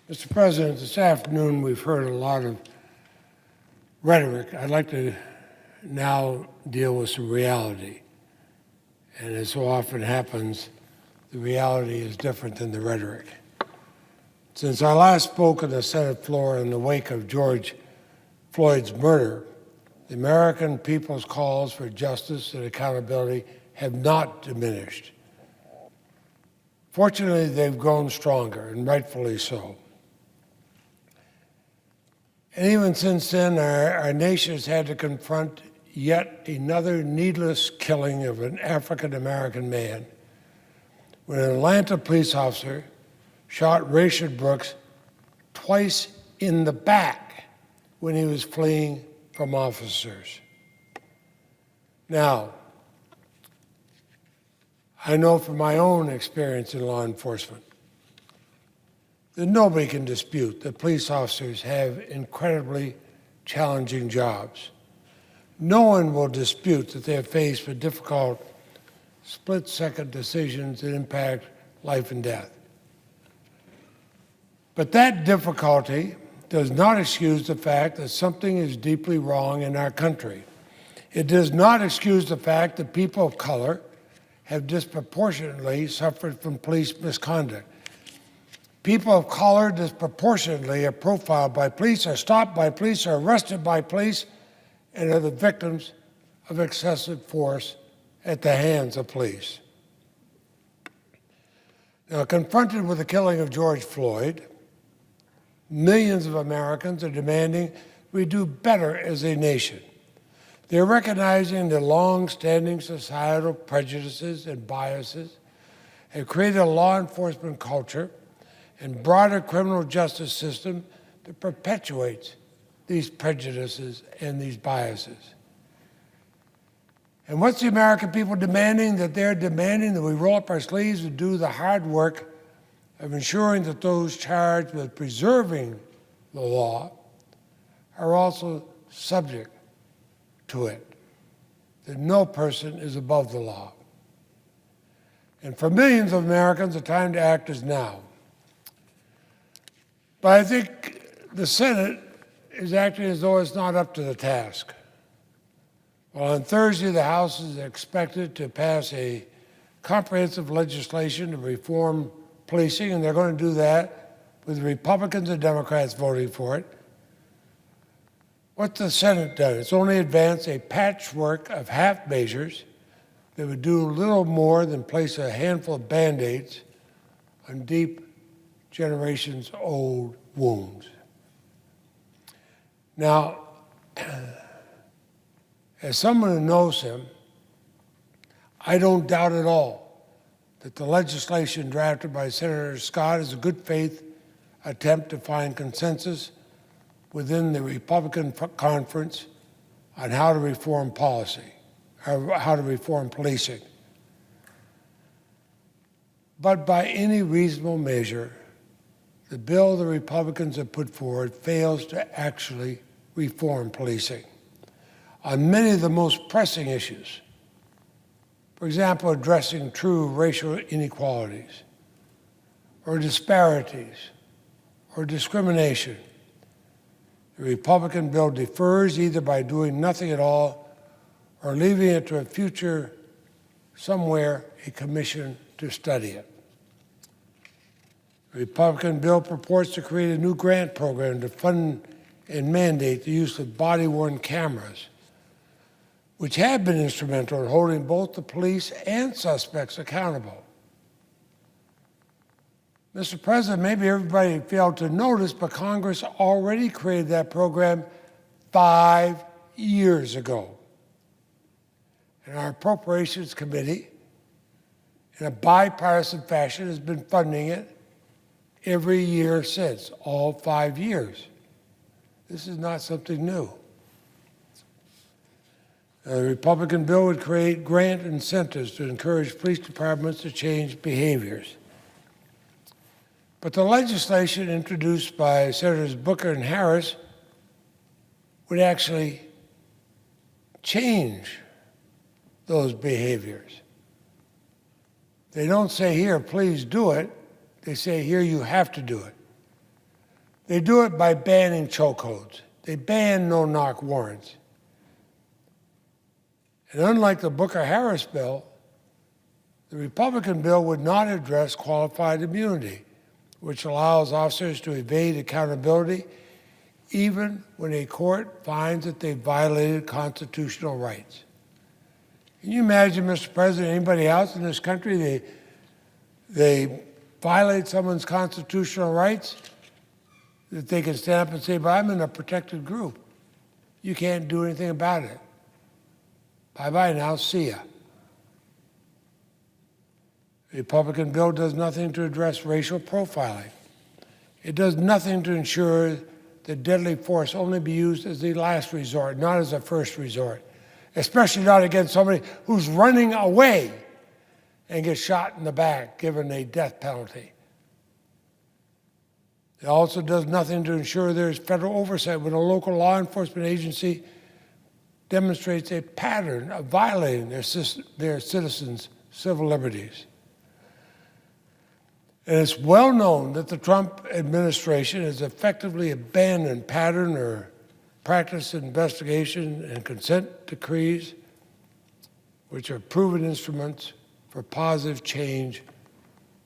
Mr. President, this afternoon we've heard a lot of rhetoric. I'd like to now deal with some reality. And as so often happens, the reality is different than the rhetoric. Since I last spoke on the Senate floor in the wake of George Floyd's murder, the American people's calls for justice and accountability have not diminished. Fortunately, they've grown stronger, and rightfully so. And even since then, our nation has had to confront yet another needless killing of an African-American man when an Atlanta police officer shot Rayshard Brooks twice in the back when he was fleeing from officers. Now, I know from my own experience in law enforcement that nobody can dispute that police officers have incredibly challenging jobs. No one will dispute that they are faced with difficult split-second decisions that impact life and death. But that difficulty does not excuse the fact that something is deeply wrong in our country. It does not excuse the fact that people of color have disproportionately suffered from police misconduct. People of color disproportionately are profiled by police, are stopped by police, are arrested by police, and are the victims of excessive force at the hands of police. Now, confronted with the killing of George Floyd, millions of Americans are demanding we do better as a nation. They're recognizing the long-standing societal prejudices and biases have created a law enforcement culture and broader criminal justice system that perpetuates these prejudices and these biases. And what's the American people demanding? That they're demanding that we roll up our sleeves and do the hard work of ensuring that those charged with preserving the law are also subject to it, that no person is above the law. And for millions of Americans, the time to act is now. But I think the Senate is acting as though it's not up to the task. Well, on Thursday, the House is expected to pass a comprehensive legislation to reform policing, and they're going to do that with Republicans and Democrats voting for it. What's the Senate done? It's only advanced a patchwork of half measures that would do little more than place a handful of Band-Aids on deep, generations-old wounds. Now, as someone who knows him, I don't doubt at all that the legislation drafted by Senator Scott is a good faith attempt to find consensus within the Republican conference on how to reform policy, or how to reform policing. But by any reasonable measure, the bill the Republicans have put forward fails to actually reform policing on many of the most pressing issues. For example, addressing true racial inequalities, or disparities, or discrimination. The Republican bill defers either by doing nothing at all or leaving it to a future somewhere, a commission to study it. The Republican bill purports to create a new grant program to fund and mandate the use of body-worn cameras, which have been instrumental in holding both the police and suspects accountable. Mr. President, maybe everybody failed to notice, but Congress already created that program 5 years ago. And our Appropriations Committee, in a bipartisan fashion, has been funding it every year since, all 5 years. This is not something new. The Republican bill would create grant incentives to encourage police departments to change behaviors. But the legislation introduced by Senators Booker and Harris would actually change those behaviors. They don't say, here, please do it. They say, here, you have to do it. They do it by banning chokeholds. They ban no-knock warrants. And unlike the Booker-Harris bill, the Republican bill would not address qualified immunity, which allows officers to evade accountability even when a court finds that they violated constitutional rights. Can you imagine, Mr. President, anybody else in this country, they violate someone's constitutional rights, that they can stand up and say, but I'm in a protected group. You can't do anything about it. Bye-bye now, see ya. The Republican bill does nothing to address racial profiling. It does nothing to ensure that deadly force only be used as the last resort, not as a first resort, especially not against somebody who's running away and gets shot in the back, given a death penalty. It also does nothing to ensure there's federal oversight when a local law enforcement agency demonstrates a pattern of violating their citizens' civil liberties. And it's well known that the Trump administration has effectively abandoned pattern or practice investigation and consent decrees, which are proven instruments for positive change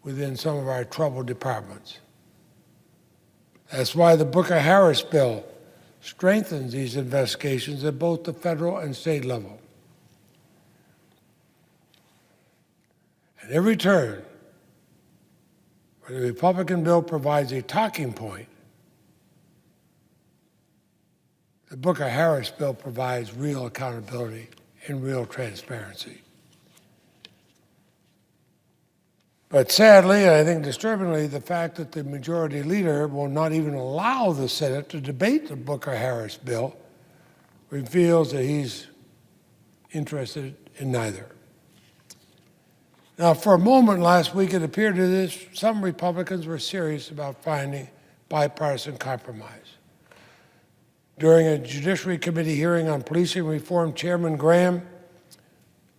within some of our troubled departments. That's why the Booker-Harris bill strengthens these investigations at both the federal and state level. At every turn, where the Republican bill provides a talking point, the Booker-Harris bill provides real accountability and real transparency. But sadly, and I think disturbingly, the fact that the majority leader will not even allow the Senate to debate the Booker-Harris bill reveals that he's interested in neither. Now, for a moment last week, it appeared that some Republicans were serious about finding bipartisan compromise. During a Judiciary Committee hearing on policing reform, Chairman Graham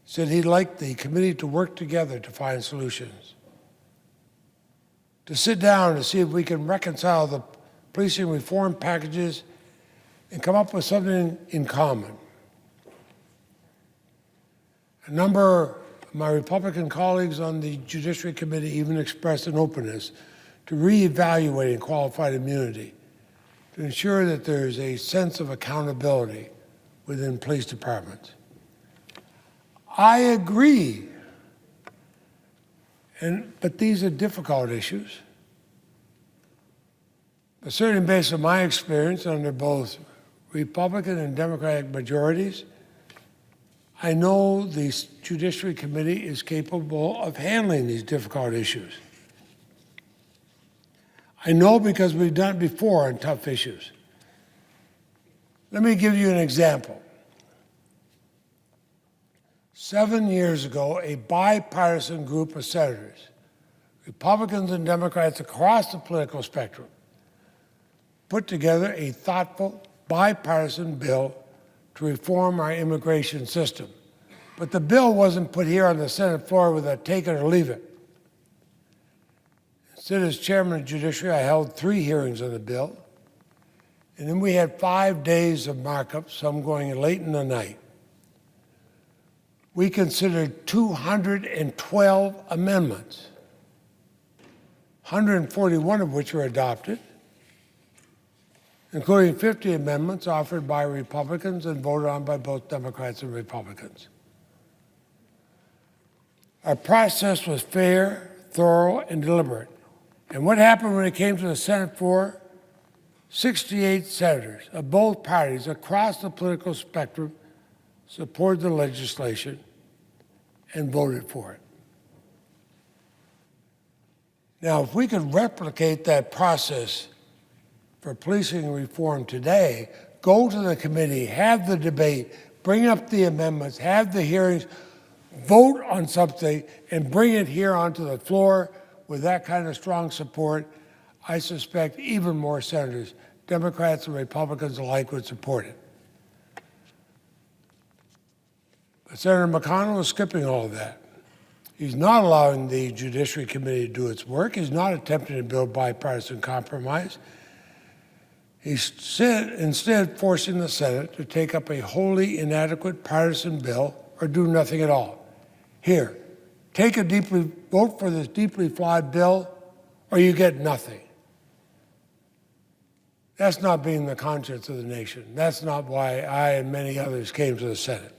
said he'd like the committee to work together to find solutions, to sit down to see if we can reconcile the policing reform packages and come up with something in common. A number of my Republican colleagues on the Judiciary Committee even expressed an openness to reevaluating qualified immunity to ensure that there's a sense of accountability within police departments. I agree, but these are difficult issues. But certainly based on my experience under both Republican and Democratic majorities, I know the Judiciary Committee is capable of handling these difficult issues. I know because we've done it before on tough issues. Let me give you an example. 7 years ago, a bipartisan group of senators, Republicans and Democrats across the political spectrum, put together a thoughtful, bipartisan bill to reform our immigration system. But the bill wasn't put here on the Senate floor with a take it or leave it. Instead, as chairman of Judiciary, I held 3 hearings on the bill, and then we had 5 days of markup, some going late in the night. We considered 212 amendments, 141 of which were adopted, including 50 amendments offered by Republicans and voted on by both Democrats and Republicans. Our process was fair, thorough, and deliberate. And what happened when it came to the Senate floor? 68 senators of both parties across the political spectrum supported the legislation and voted for it. Now, if we could replicate that process for policing reform today, go to the committee, have the debate, bring up the amendments, have the hearings, vote on something, and bring it here onto the floor with that kind of strong support, I suspect even more senators, Democrats and Republicans alike, would support it. But Senator McConnell is skipping all of that. He's not allowing the Judiciary Committee to do its work. He's not attempting to build bipartisan compromise. He's instead forcing the Senate to take up a wholly inadequate partisan bill or do nothing at all. Here, vote for this deeply flawed bill, or you get nothing. That's not being the conscience of the nation. That's not why I and many others came to the Senate.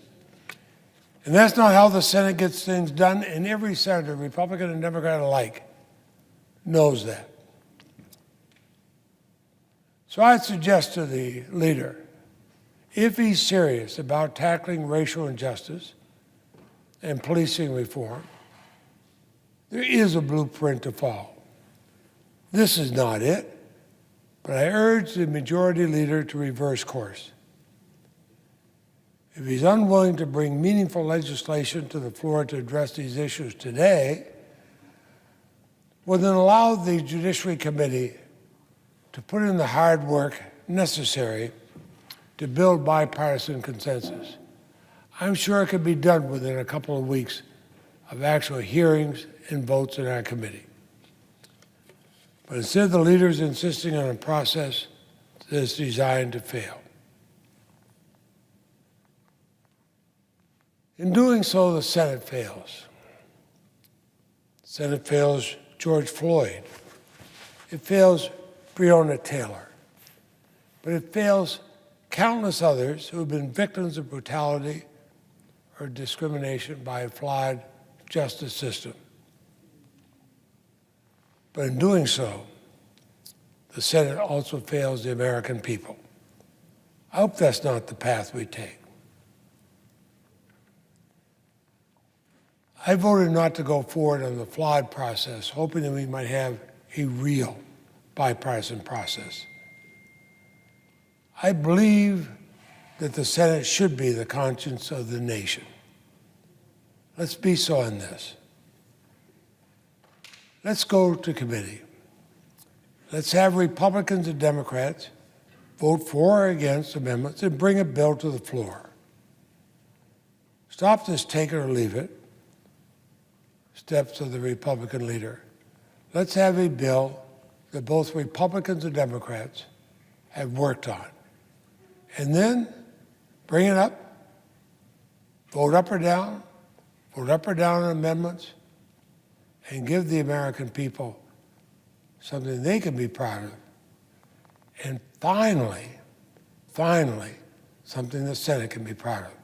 And that's not how the Senate gets things done, and every senator, Republican and Democrat alike, knows that. So I'd suggest to the leader, if he's serious about tackling racial injustice and policing reform, there is a blueprint to follow. This is not it, but I urge the majority leader to reverse course. If he's unwilling to bring meaningful legislation to the floor to address these issues today, well, then allow the Judiciary Committee to put in the hard work necessary to build bipartisan consensus. I'm sure it could be done within a couple of weeks of actual hearings and votes in our committee. But instead, the leaders insisting on a process that is designed to fail. In doing so, the Senate fails. The Senate fails George Floyd. It fails Breonna Taylor. But it fails countless others who have been victims of brutality or discrimination by a flawed justice system. But in doing so, the Senate also fails the American people. I hope that's not the path we take. I voted not to go forward on the flawed process, hoping that we might have a real bipartisan process. I believe that the Senate should be the conscience of the nation. Let's be so in this. Let's go to committee. Let's have Republicans and Democrats vote for or against amendments and bring a bill to the floor. Stop this take it or leave it steps of the Republican leader. Let's have a bill that both Republicans and Democrats have worked on. And then bring it up, vote up or down on amendments, and give the American people something they can be proud of. And finally, something the Senate can be proud of.